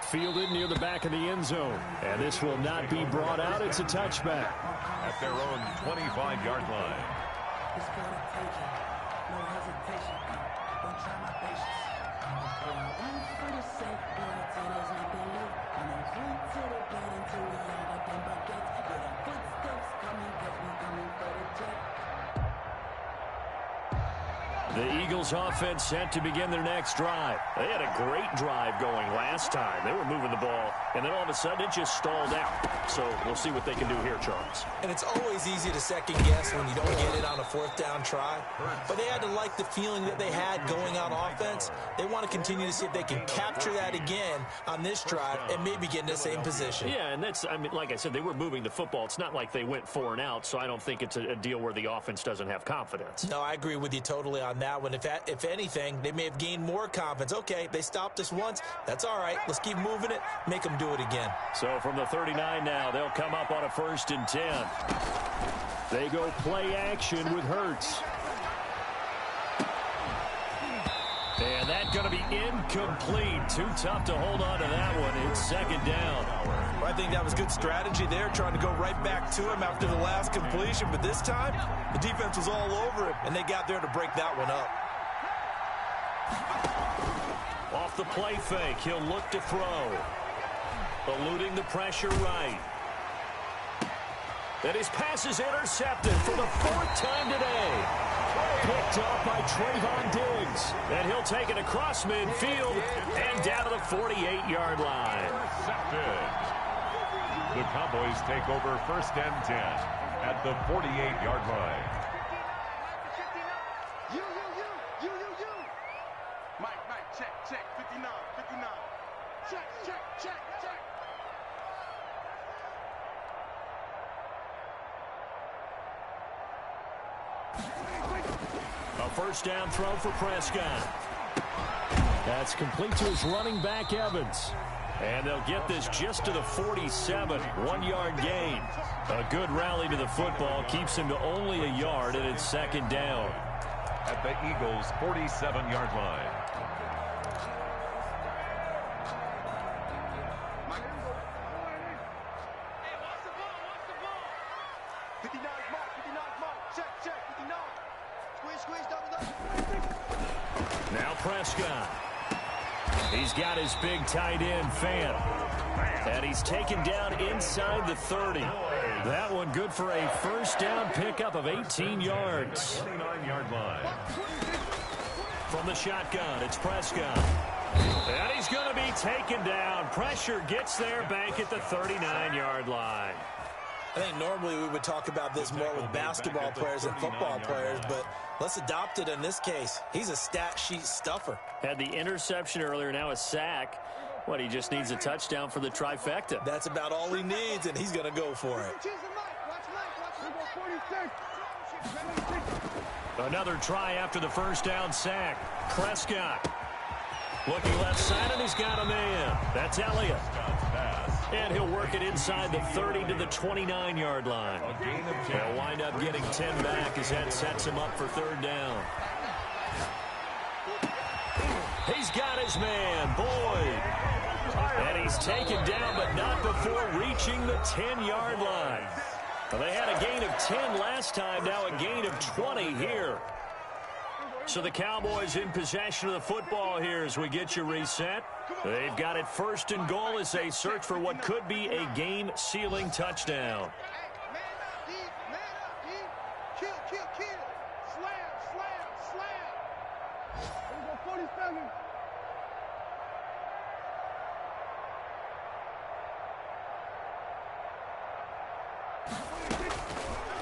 Fielded near the back of the end zone. And this will not be brought out. It's a touchback. At their own 25-yard line. The Eagles offense set to begin their next drive. They had a great drive going last time. They were moving the ball, and then all of a sudden it just stalled out. So we'll see what they can do here, Charles. And it's always easy to second guess when you don't get it on a fourth down try. But they had to like the feeling that they had going on offense. They want to continue to see if they can capture that again on this drive and maybe get in the same position. Yeah, and that's, I mean, like I said, they were moving the football. It's not like they went 4 and out, so I don't think it's a deal where the offense doesn't have confidence. No, I agree with you totally on that one. If anything, they may have gained more confidence. Okay, they stopped us once. That's all right. Let's keep moving it. Make them do it again. So from the 39 now, they'll come up on a 1st and 10. They go play action with Hurts. And that's going to be incomplete. Too tough to hold on to that one. It's 2nd down. Well, I think that was good strategy there, trying to go right back to him after the last completion. But this time, the defense was all over him, and they got there to break that one up. Off the play fake, he'll look to throw. Eluding the pressure right. And his pass is intercepted for the 4th time today. Picked off by Trayvon Diggs. And he'll take it across midfield and down to the 48-yard line. Intercepted. The Cowboys take over 1st and 10 at the 48-yard line. You. Mike, check. 59. Check. A 1st down throw for Prescott. That's complete to his running back, Evans. And they'll get this just to the 47, 1-yard gain. A good rally to the football keeps him to only a yard, and it's 2nd down. At the Eagles' 47-yard line. Now Prescott. He's got his big tight end, Fant. And he's taken down inside the 30. That one good for a 1st down pickup of 18 yards. 29-yard line. From the shotgun, it's Prescott. And he's going to be taken down. Pressure gets there back at the 39-yard line. I think normally we would talk about this more with basketball players and football players, but let's adopt it in this case. He's a stat sheet stuffer. Had the interception earlier, now a sack. What, he just needs a touchdown for the trifecta. That's about all he needs, and he's going to go for it. Another try after the 1st down sack. Prescott looking left side, and he's got a man. That's Elliott. And he'll work it inside the 30 to the 29-yard line. They'll wind up getting 10 back as that sets him up for 3rd down. He's got his man, Boyd. And he's taken down, but not before reaching the 10-yard line. Well, they had a gain of 10 last time, now a gain of 20 here. So the Cowboys in possession of the football here as we get you reset. They've got it 1st and goal as they search for what could be a game-sealing touchdown. Man up, D. Kill. Slam. Here we go, 47.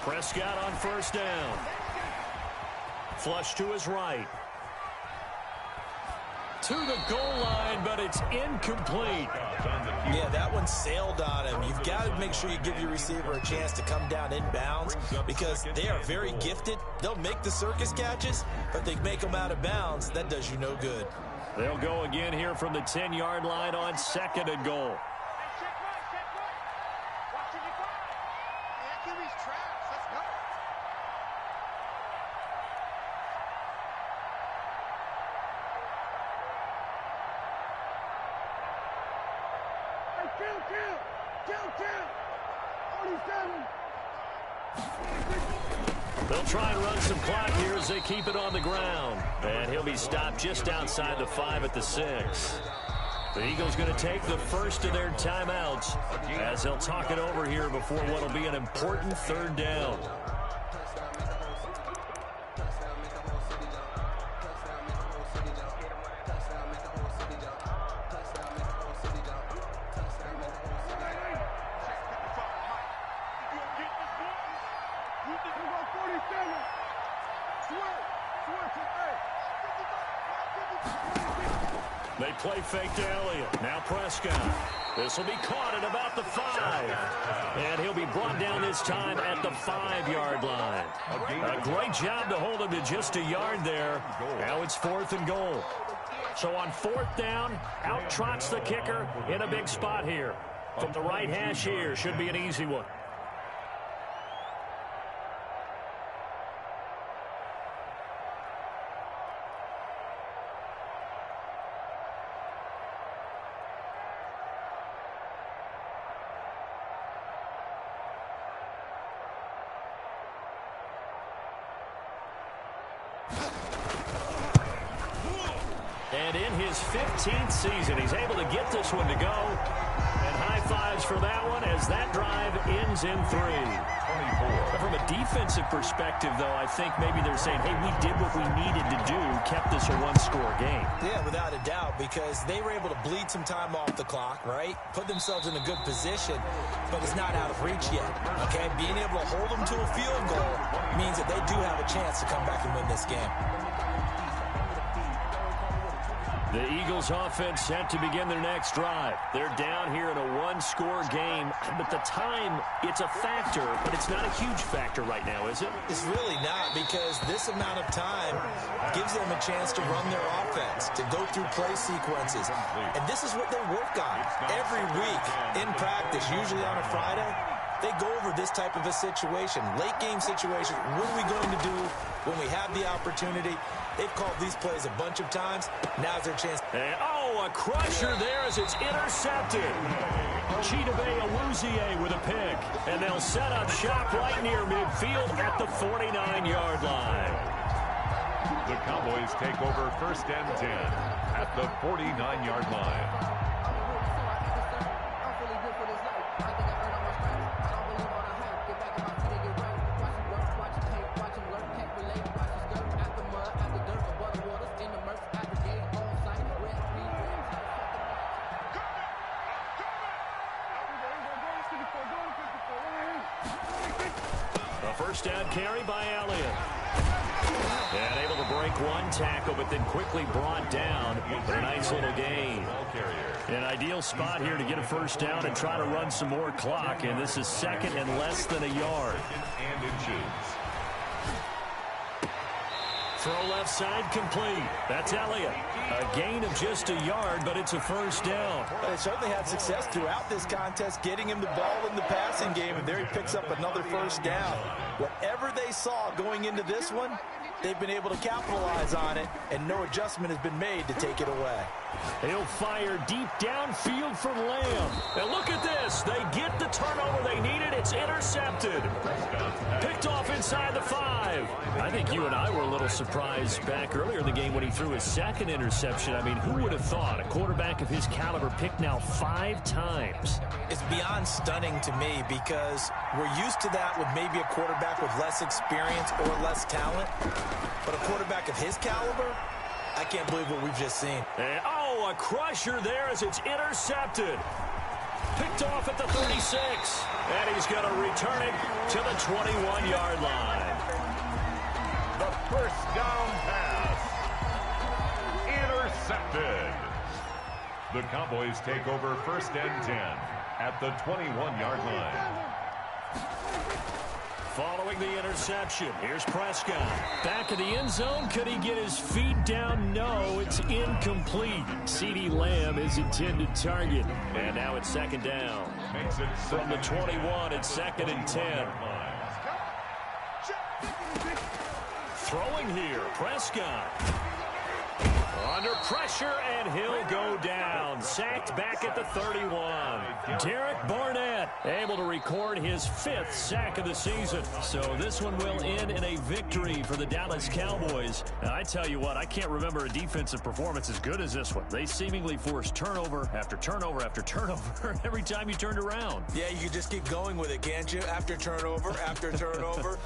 Prescott on 1st down. Flush to his right. To the goal line, but it's incomplete. Yeah, that one sailed on him. You've got to make sure you give your receiver a chance to come down inbounds because they are very gifted. They'll make the circus catches, but they make them out of bounds. That does you no good. They'll go again here from the 10-yard line on 2nd and goal. They'll try and run some clock here as they keep it on the ground. And he'll be stopped just outside the 5 at the 6. The Eagles going to take the first of their timeouts as they'll talk it over here before what will be an important 3rd down. They play fake to Elliott. Now Prescott. This will be caught at about the 5. And he'll be brought down this time at the 5-yard line. A great job to hold him to just a yard there. Now it's 4th and goal. So on 4th down, out trots the kicker in a big spot here. From the right hash here, should be an easy one. And in his 15th season, he's able to get this one to go. And high fives for that one as that drive ends in 3. 24. From a defensive perspective, though, I think maybe they're saying, hey, we did what we needed to do, kept this a one-score game. Yeah, without a doubt, because they were able to bleed some time off the clock, right? Put themselves in a good position, but it's not out of reach yet, okay? Being able to hold them to a field goal means that they do have a chance to come back and win this game. The Eagles offense set to begin their next drive. They're down here in a one-score game, but the time, it's a factor, but it's not a huge factor right now, is it? It's really not, because this amount of time gives them a chance to run their offense, to go through play sequences. And this is what they work on every week in practice, usually on a Friday. They go over this type of a situation, late game situation. What are we going to do when we have the opportunity? They've called these plays a bunch of times. Now's their chance. And, a crusher there as it's intercepted. Chidobe Awuzie with a pick. And they'll set up shop right near midfield at the 49-yard line. The Cowboys take over 1st and 10 at the 49-yard line. First down carry by Elliott. And able to break one tackle, but then quickly brought down. But a nice little gain. An ideal spot here to get a first down and try to run some more clock. And this is 2nd and less than a yard. And inches. Throw left side complete. That's Elliott. A gain of just a yard, but it's a first down. They certainly had success throughout this contest, getting him the ball in the passing game, and there he picks up another first down. Whatever they saw going into this one, they've been able to capitalize on it, and no adjustment has been made to take it away. He'll fire deep downfield from Lamb. And look at this. They get the turnover they needed. It's intercepted. Picked off inside the 5. I think you and I were a little surprised back earlier in the game when he threw his 2nd interception. I mean, who would have thought a quarterback of his caliber picked now 5 times? It's beyond stunning to me because we're used to that with maybe a quarterback with less experience or less talent. But a quarterback of his caliber, I can't believe what we've just seen. And, a crusher there as it's intercepted. Picked off at the 36. And he's going to return it to the 21-yard line. The first down pass. Intercepted. The Cowboys take over 1st and 10 at the 21-yard line. Following the interception, here's Prescott. Back of the end zone. Could he get his feet down? No, it's incomplete. CeeDee Lamb is intended target. And now it's 2nd down. From the 21, it's 2nd and 10. Throwing here, Prescott. Under pressure, and he'll go down. Sacked back at the 31. Derek Barnett able to record his 5th sack of the season. So this one will end in a victory for the Dallas Cowboys. And I tell you what, I can't remember a defensive performance as good as this one. They seemingly forced turnover after turnover after turnover every time you turned around. Yeah, you could just keep going with it, can't you? After turnover, after turnover.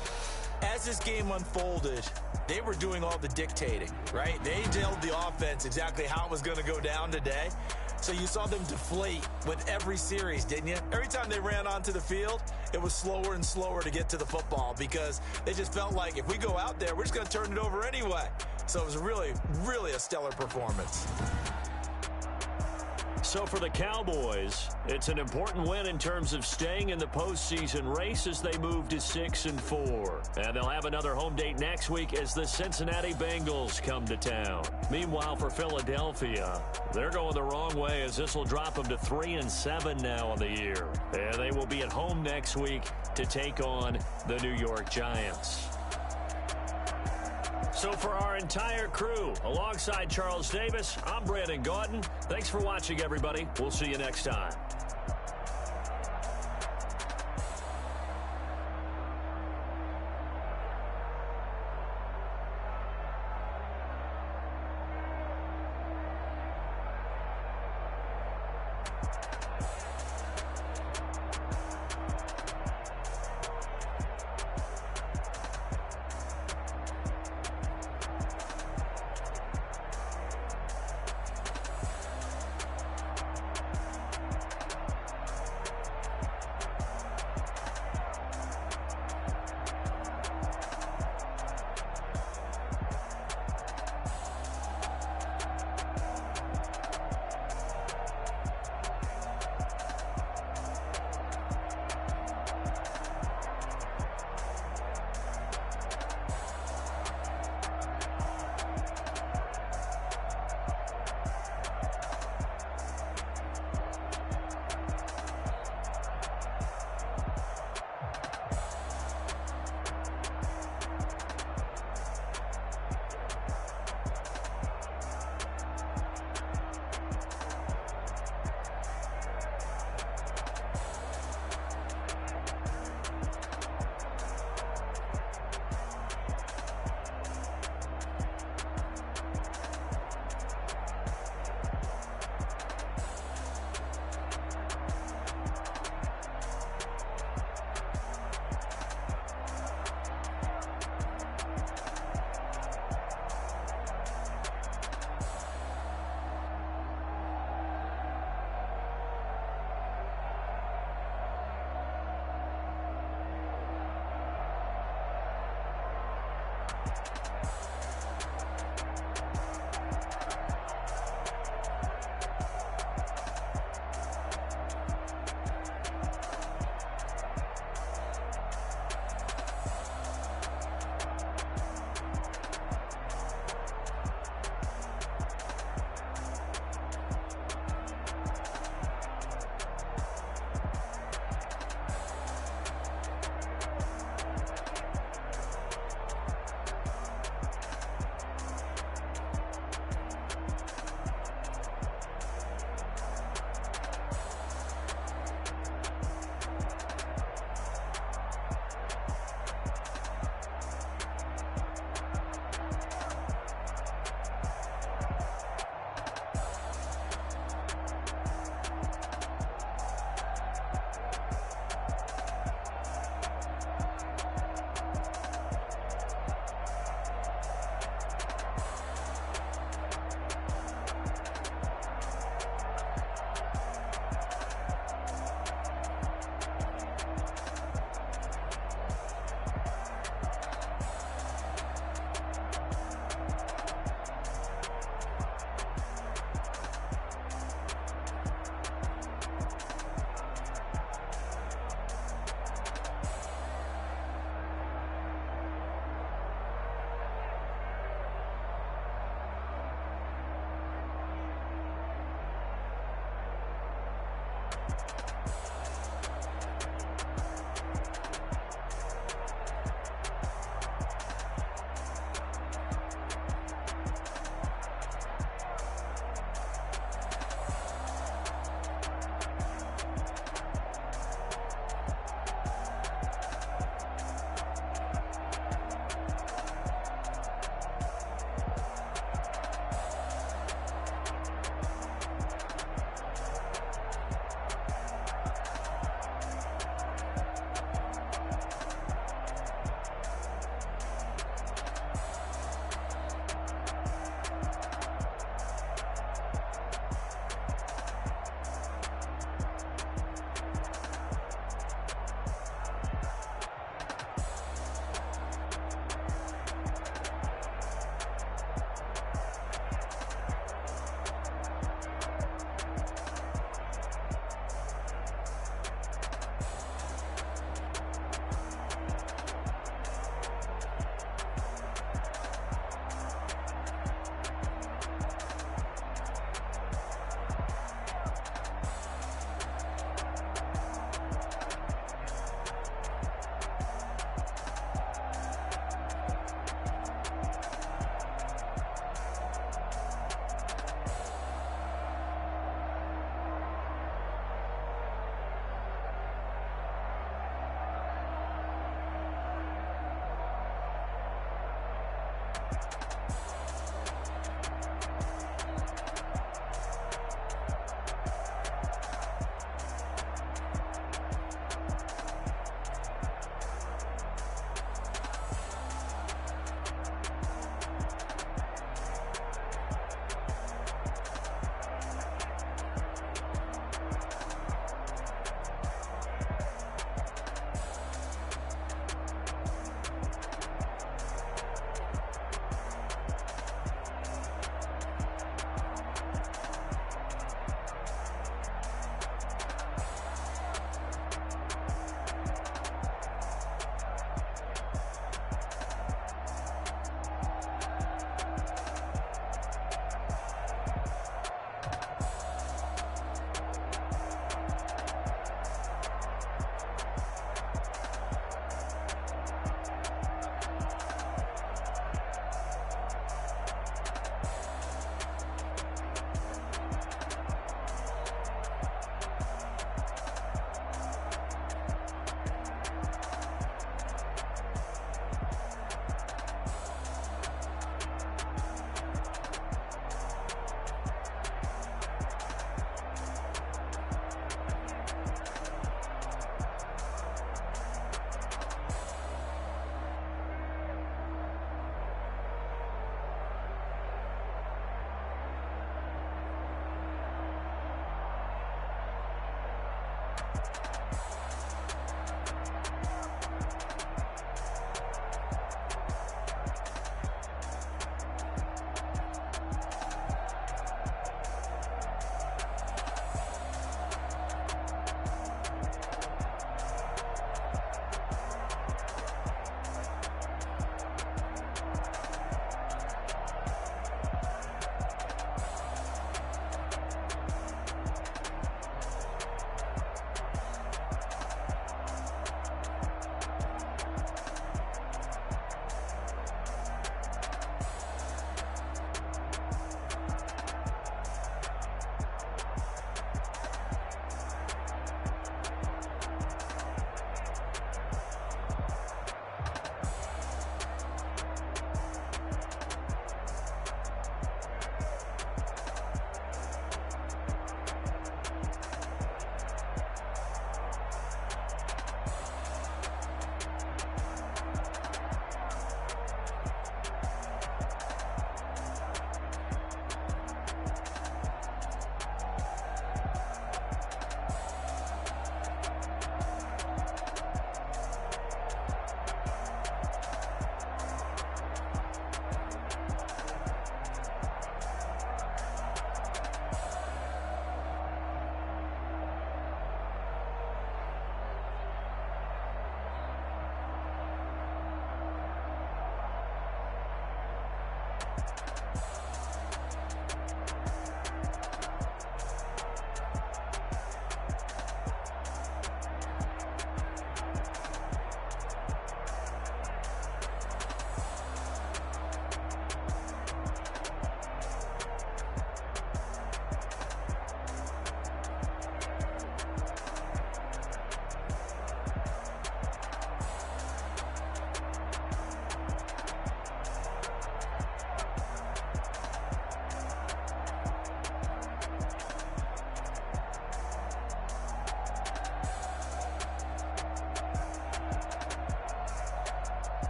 as this game unfolded, they were doing all the dictating, right? They told the offense exactly how it was going to go down today. So you saw them deflate with every series, didn't you? Every time they ran onto the field, it was slower and slower to get to the football because they just felt like if we go out there, we're just going to turn it over anyway. So it was really, really a stellar performance. So for the Cowboys, it's an important win in terms of staying in the postseason race as they move to 6-4. And they'll have another home date next week as the Cincinnati Bengals come to town. Meanwhile, for Philadelphia, they're going the wrong way as this will drop them to 3-7 now on the year. And they will be at home next week to take on the New York Giants. So for our entire crew, alongside Charles Davis, I'm Brandon Gaudin. Thanks for watching, everybody. We'll see you next time.